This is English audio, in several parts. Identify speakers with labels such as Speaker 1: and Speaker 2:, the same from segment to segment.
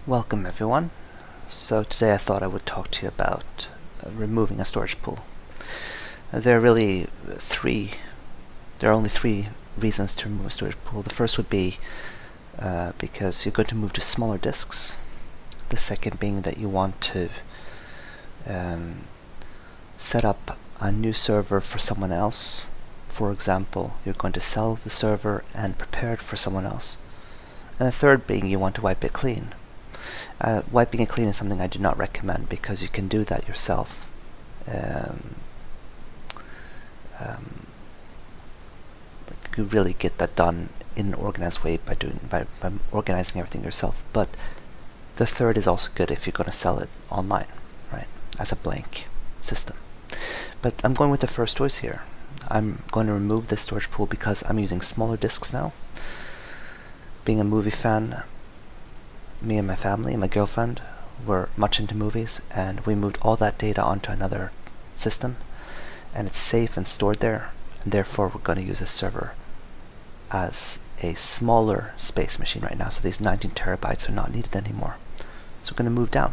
Speaker 1: Welcome everyone. So today I thought I would talk to you about removing a storage pool. There are only three reasons to remove a storage pool. The first would be because you're going to move to smaller disks. The second being that you want to set up a new server for someone else. For example, you're going to sell the server and prepare it for someone else. And the third being you want to wipe it clean. Wiping it clean is something I do not recommend because you can do that yourself. You really get that done in an organized way by organizing everything yourself. But the third is also good if you're going to sell it online, right, as a blank system. But I'm going with the first choice here. I'm going to remove this storage pool because I'm using smaller disks now. Being a movie fan, me and my family and my girlfriend were much into movies, and we moved all that data onto another system, and it's safe and stored there, and therefore we're going to use this server as a smaller space machine right now, so these 19 terabytes are not needed anymore. So we're going to move down,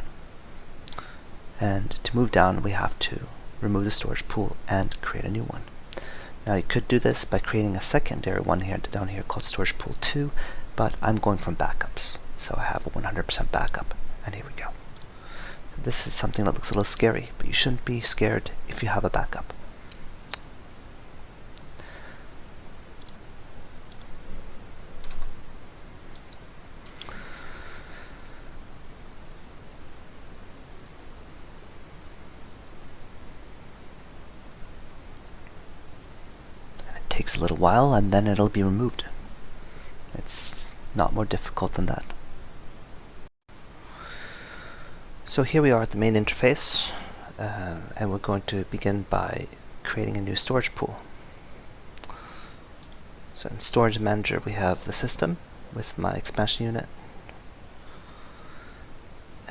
Speaker 1: and to move down we have to remove the storage pool and create a new one. Now you could do this by creating a secondary one here down here called storage pool 2, but I'm going from backups, so I have a 100% backup, and here we go. So this is something that looks a little scary, but you shouldn't be scared if you have a backup. Takes a little while and then it'll be removed. It's not more difficult than that. So here we are at the main interface, and we're going to begin by creating a new storage pool. So in Storage Manager we have the system with my expansion unit,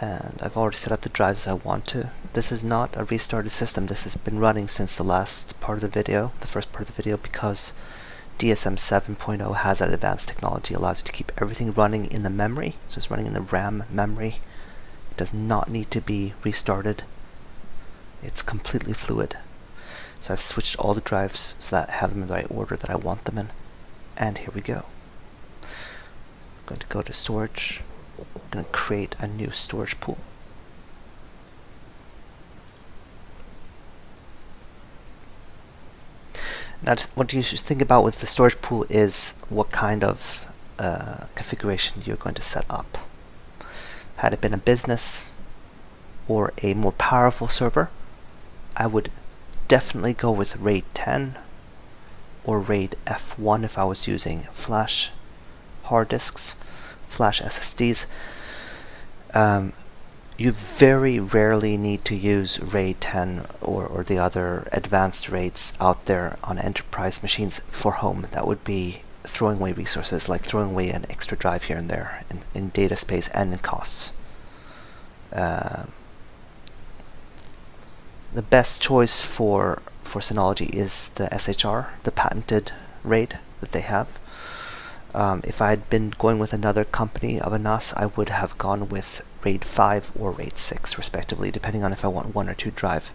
Speaker 1: and I've already set up the drives as I want to. This is not a restarted system. This has been running since the last part of the video, the first part of the video, because DSM 7.0 has that advanced technology, allows you to keep everything running in the memory. So it's running in the RAM memory. It does not need to be restarted. It's completely fluid. So I've switched all the drives so that I have them in the right order that I want them in. And here we go. I'm going to go to storage. I'm going to create a new storage pool. Now, what you should think about with the storage pool is what kind of configuration you're going to set up. Had it been a business or a more powerful server, I would definitely go with RAID 10 or RAID F1 if I was using flash hard disks, flash SSDs. You very rarely need to use RAID 10 or the other advanced RAIDs out there on enterprise machines for home. That would be throwing away resources, like throwing away an extra drive here and there in data space and in costs. The best choice for Synology is the SHR, the patented RAID that they have. If I had been going with another company of a NAS, I would have gone with RAID 5 or RAID 6 respectively, depending on if I want 1 or 2 drive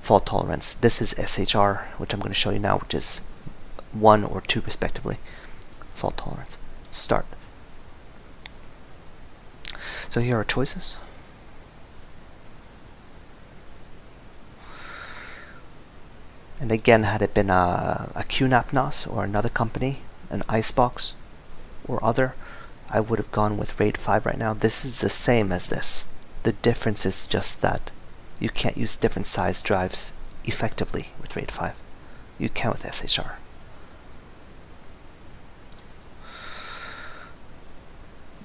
Speaker 1: fault tolerance. This is SHR, which I'm going to show you now, which is 1 or 2 respectively fault tolerance. Start. So here are choices. And again, had it been a QNAP NAS or another company, an Icebox or other, I would have gone with RAID 5 right now. This is the same as this. The difference is just that you can't use different size drives effectively with RAID 5. You can with SHR.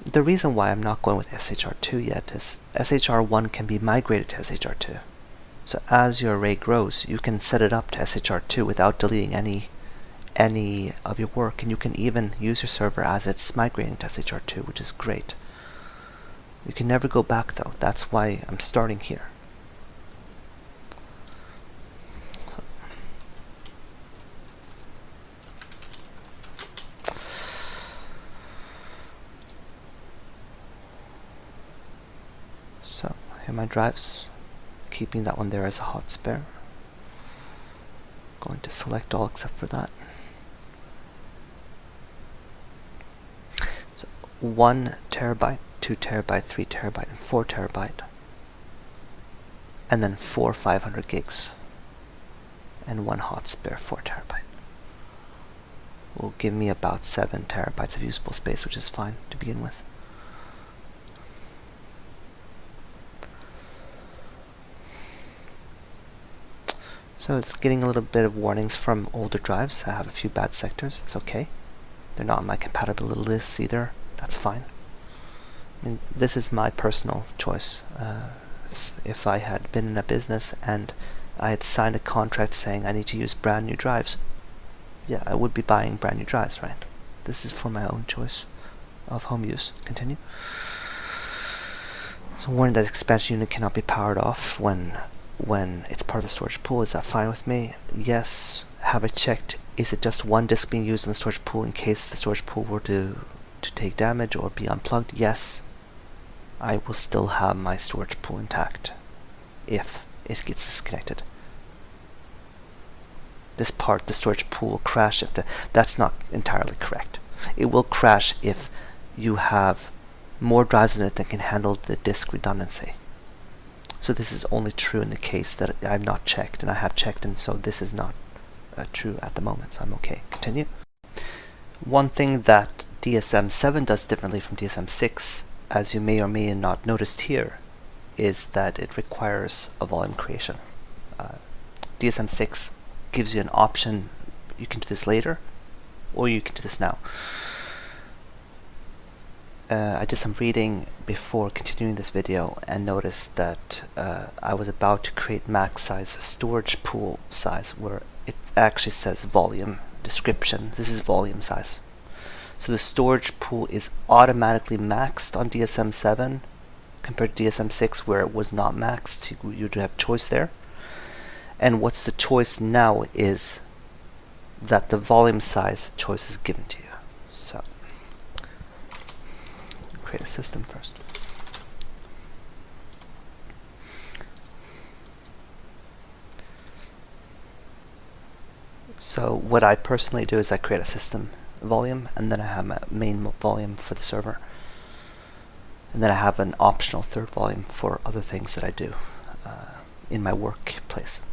Speaker 1: The reason why I'm not going with SHR2 yet is SHR1 can be migrated to SHR2. So as your array grows, you can set it up to SHR2 without deleting any of your work, and you can even use your server as it's migrating to SHR2, which is great. You can never go back though. That's why I'm starting here. So here are my drives, keeping that one there as a hot spare. Going to select all except for that. So 1 terabyte, 2 terabyte, 3 terabyte, and 4 terabyte. And then 4 500 gigs. And 1 hot spare 4 terabyte. Will give me about 7 terabytes of usable space, which is fine to begin with. So it's getting a little bit of warnings from older drives. I have a few bad sectors. It's okay. They're not on my compatibility list either. That's fine. I mean, this is my personal choice. If I had been in a business and I had signed a contract saying I need to use brand new drives, yeah, I would be buying brand new drives, right? This is for my own choice of home use. Continue. So warning that expansion unit cannot be powered off when it's part of the storage pool. Is that fine with me? Yes. Have I checked, is it just one disk being used in the storage pool in case the storage pool were to take damage or be unplugged? Yes. I will still have my storage pool intact if it gets disconnected. This part, the storage pool, will crash if that's not entirely correct. It will crash if you have more drives in it than can handle the disk redundancy. So this is only true in the case that I've not checked, and I have checked, and so this is not true at the moment, so I'm okay. Continue. One thing that DSM 7 does differently from DSM 6, as you may or may not noticed here, is that it requires a volume creation. DSM 6 gives you an option. You can do this later, or you can do this now. I did some reading before continuing this video and noticed that I was about to create max size storage pool size, where it actually says volume description. This is volume size. So the storage pool is automatically maxed on DSM 7 compared to DSM 6, where it was not maxed. You'd have choice there. And what's the choice now is that the volume size choice is given to you. So create a system first. So what I personally do is I create a system volume, and then I have a main volume for the server, and then I have an optional third volume for other things that I do in my workplace.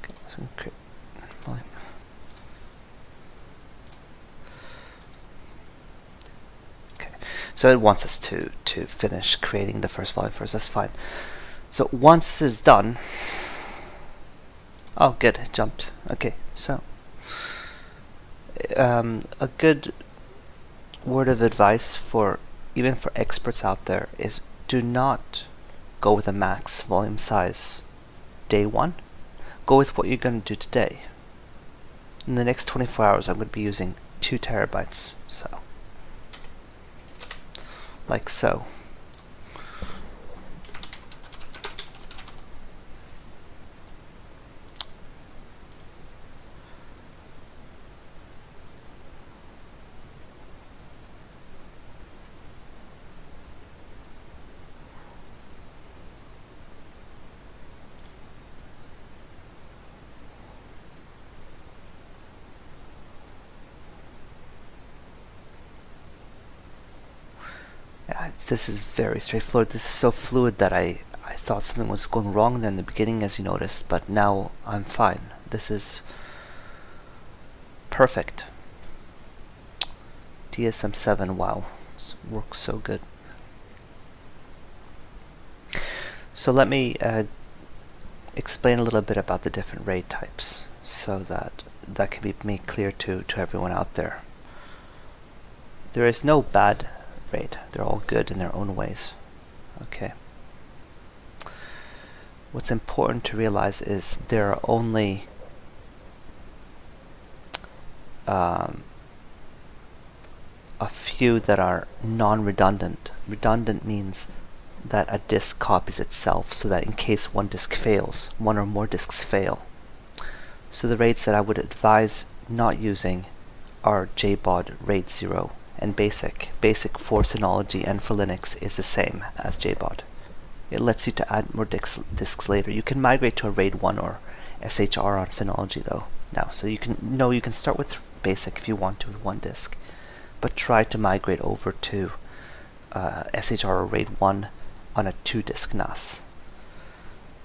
Speaker 1: Okay, so create volume. So it wants us to finish creating the first volume first. That's fine. So once this is done, oh good, it jumped. Okay, so a good word of advice for even for experts out there is do not go with a max volume size day one. Go with what you're going to do today. In the next 24 hours, I'm going to be using 2 terabytes. So like so. This is very straightforward. This is so fluid that I thought something was going wrong there in the beginning, as you noticed, but now I'm fine. This is perfect. DSM 7, wow, this works so good. So let me explain a little bit about the different RAID types so that can be made clear to everyone out there. There is no bad RAID. They're all good in their own ways. Okay. What's important to realize is there are only a few that are non-redundant. Redundant means that a disk copies itself, so that in case one disk fails, one or more disks fail. So the RAIDs that I would advise not using are JBOD RAID 0 and basic. Basic for Synology and for Linux is the same as JBOD. It lets you to add more disks later. You can migrate to a RAID 1 or SHR on Synology though now, so you can start with basic if you want to with 1 disk, but try to migrate over to SHR or RAID 1 on a 2-disk NAS.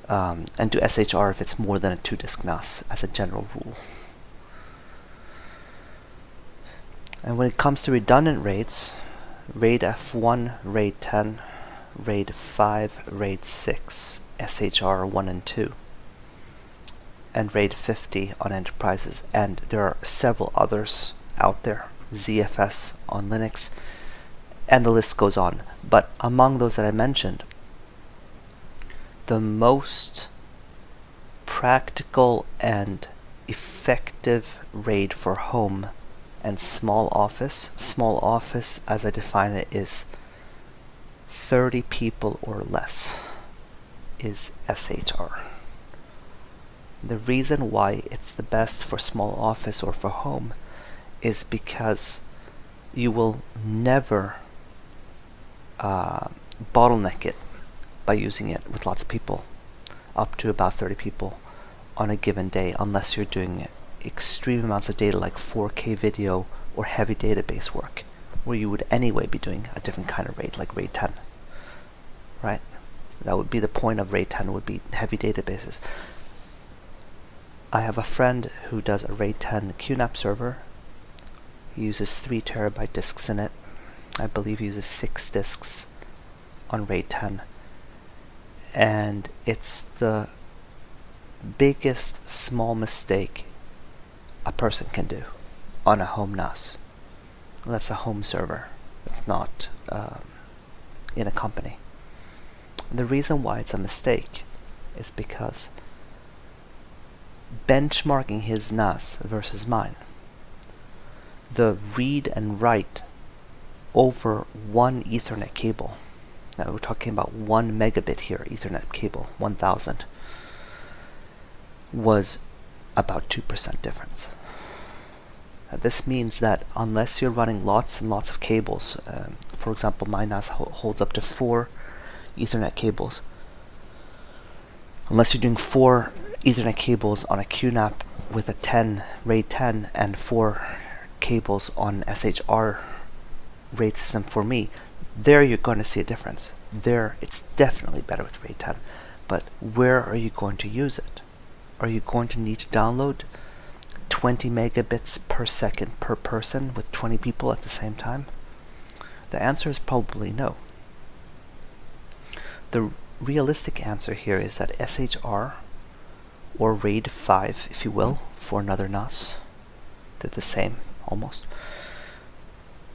Speaker 1: And do SHR if it's more than a 2-disk NAS as a general rule. And when it comes to redundant RAIDs, RAID F1, RAID 10, RAID 5, RAID 6, SHR 1 and 2, and RAID 50 on enterprises, and there are several others out there, ZFS on Linux, and the list goes on. But among those that I mentioned, the most practical and effective RAID for home and small office as I define it is 30 people or less, is SHR. The reason why it's the best for small office or for home is because you will never bottleneck it by using it with lots of people, up to about 30 people on a given day, unless you're doing extreme amounts of data like 4K video or heavy database work, where you would anyway be doing a different kind of RAID, like RAID 10, right? That would be the point of RAID 10, would be heavy databases. I have a friend who does a RAID 10 QNAP server. He uses 3 terabyte disks in it. I believe he uses 6 disks on RAID 10. And it's the biggest small mistake a person can do on a home NAS. That's a home server. It's not in a company. The reason why it's a mistake is because benchmarking his NAS versus mine, the read and write over 1 Ethernet cable, now we're talking about 1 megabit here, Ethernet cable, 1000, was about 2% difference. Now this means that unless you're running lots and lots of cables, for example, my NAS holds up to 4 Ethernet cables. Unless you're doing 4 Ethernet cables on a QNAP with a RAID 10 and 4 cables on SHR RAID system for me, there you're going to see a difference. There it's definitely better with RAID 10. But where are you going to use it? Are you going to need to download 20 megabits per second per person with 20 people at the same time? The answer is probably no. The realistic answer here is that SHR, or RAID 5 if you will, for another NAS, they're the same almost,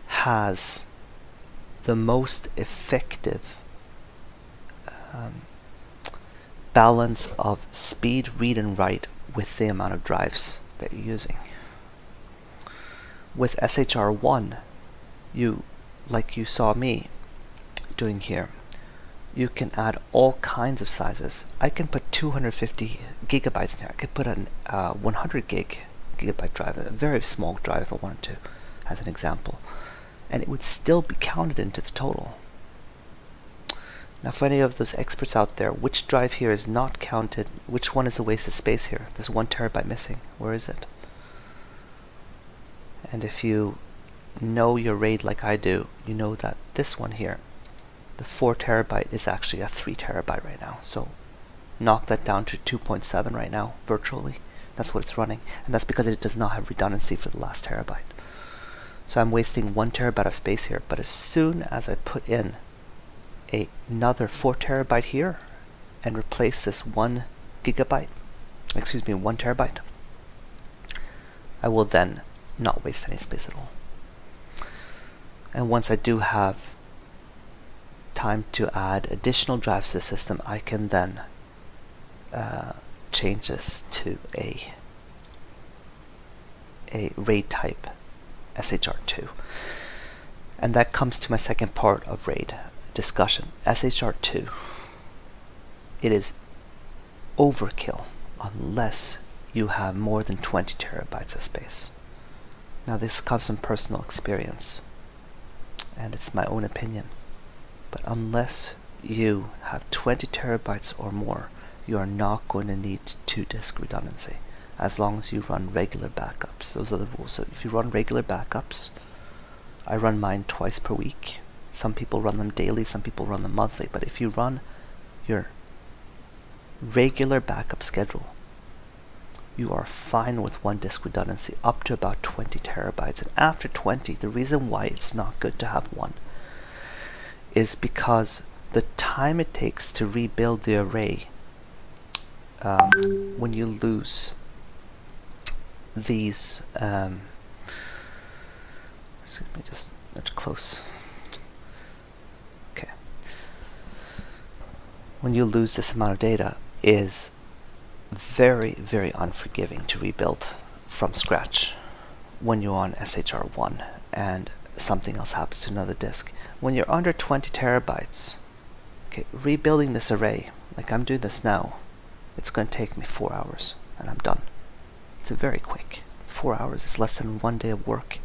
Speaker 1: has the most effective balance of speed, read and write with the amount of drives that you're using. With SHR1, like you saw me doing here, you can add all kinds of sizes. I can put 250 gigabytes in here. I could put a 100 gigabyte drive, a very small drive if I wanted to, as an example, and it would still be counted into the total. Now for any of those experts out there, which drive here is not counted? Which one is a waste of space here? There's 1 terabyte missing. Where is it? And if you know your RAID like I do, you know that this one here, the 4 terabyte, is actually a 3 terabyte right now. So knock that down to 2.7 right now, virtually. That's what it's running. And that's because it does not have redundancy for the last terabyte. So I'm wasting 1 terabyte of space here. But as soon as I put in another 4 terabyte here and replace this 1 terabyte, I will then not waste any space at all. And once I do have time to add additional drives to the system, I can then change this to a RAID type SHR2. And that comes to my second part of RAID discussion. SHR2, it is overkill unless you have more than 20 terabytes of space. Now this comes from personal experience. and it's my own opinion, but unless you have 20 terabytes or more, you are not going to need 2-disk redundancy as long as you run regular backups. Those are the rules. So if you run regular backups, I run mine twice per week. Some people run them daily, some people run them monthly, but if you run your regular backup schedule, you are fine with 1-disk redundancy up to about 20 terabytes. And after 20, the reason why it's not good to have one is because the time it takes to rebuild the array when you lose these excuse me, just that's close. Okay. When you lose this amount of data is very, very unforgiving to rebuild from scratch when you're on SHR1 and something else happens to another disk. When you're under 20 terabytes, okay, rebuilding this array, like I'm doing this now, it's going to take me 4 hours and I'm done. It's very quick. 4 hours is less than 1 day of work.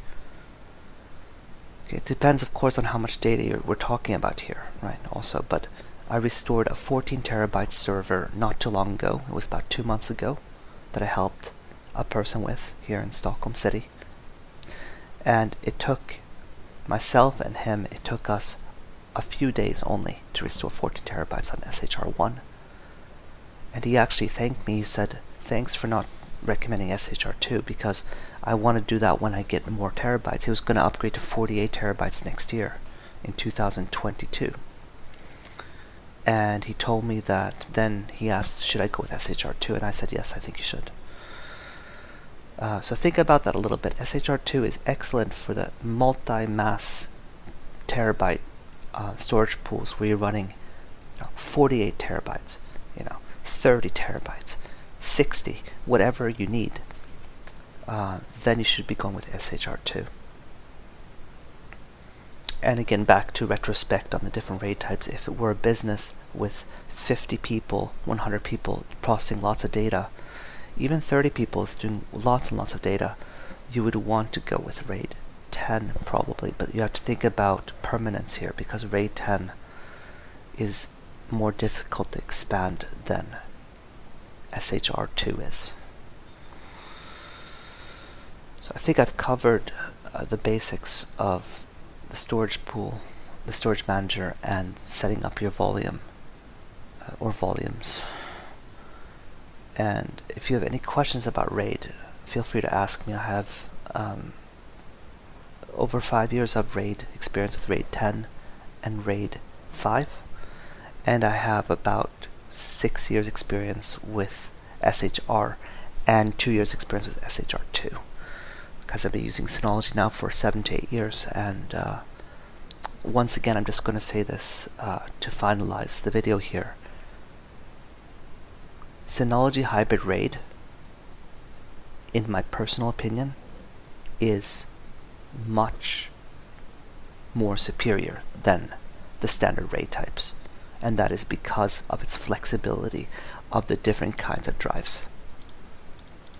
Speaker 1: Okay, it depends, of course, on how much data we're talking about here, right? Also, but I restored a 14 terabyte server not too long ago. It was about 2 months ago that I helped a person with here in Stockholm City. And it took myself and him, it took us a few days only to restore 14 terabytes on SHR1. And he actually thanked me. He said, thanks for not recommending SHR2 because I want to do that when I get more terabytes. He was going to upgrade to 48 terabytes next year in 2022. And he told me that, then he asked, should I go with SHR2? And I said, yes, I think you should. So think about that a little bit. SHR2 is excellent for the multi-mass terabyte storage pools where you're running 48 terabytes, 30 terabytes, 60, whatever you need. Then you should be going with SHR2. And again, back to retrospect on the different RAID types. If it were a business with 50 people, 100 people processing lots of data, even 30 people doing lots and lots of data, you would want to go with RAID 10 probably. But you have to think about permanence here because RAID 10 is more difficult to expand than SHR2 is. So I think I've covered the basics of the storage pool, the storage manager, and setting up your volume or volumes. And if you have any questions about RAID, feel free to ask me. I have over 5 years of RAID experience with RAID 10 and RAID 5, and I have about 6 years experience with SHR and 2 years experience with SHR2. Because I've been using Synology now for 7 to 8 years, and once again I'm just going to say this to finalize the video here. Synology Hybrid RAID, in my personal opinion, is much more superior than the standard RAID types, and that is because of its flexibility of the different kinds of drives.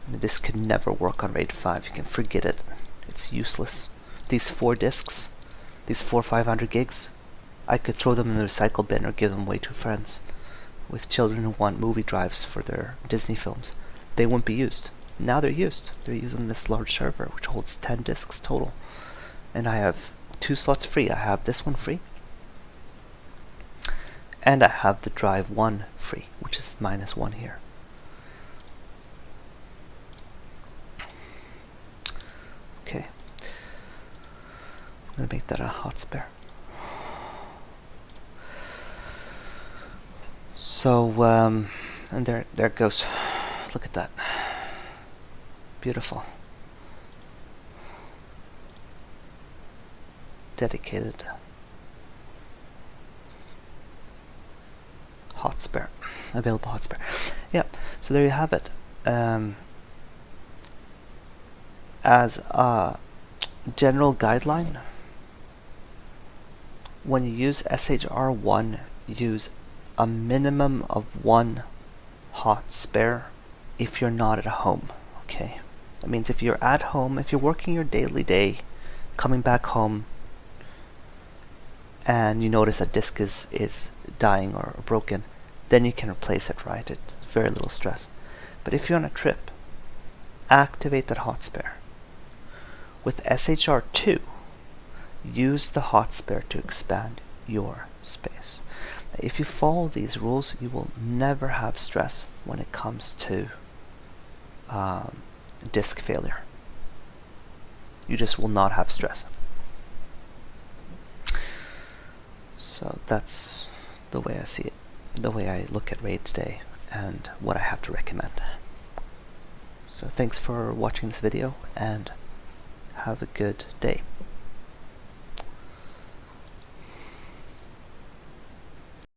Speaker 1: This could never work on RAID 5. You can forget it. It's useless. These 4 disks, these 500 gigs, I could throw them in the recycle bin or give them away to friends with children who want movie drives for their Disney films. They wouldn't be used. Now they're used. They're using this large server which holds 10 disks total. And I have 2 slots free. I have this one free, and I have the drive 1 free, which is -1 here. Okay, I'm going to make that a hot spare. So, and there it goes. Look at that. Beautiful. Dedicated hot spare. Available hot spare. Yeah, so there you have it. As a general guideline, when you use SHR1, use a minimum of 1 hot spare if you're not at home. Okay, that means if you're at home, if you're working your daily day, coming back home, and you notice a disk is dying or broken, then you can replace it, right? It's very little stress. But if you're on a trip, activate that hot spare. With SHR2, use the hot spare to expand your space. If you follow these rules, you will never have stress when it comes to disk failure. You just will not have stress. So that's the way I see it, the way I look at RAID today, and what I have to recommend. So thanks for watching this video, and have a good day.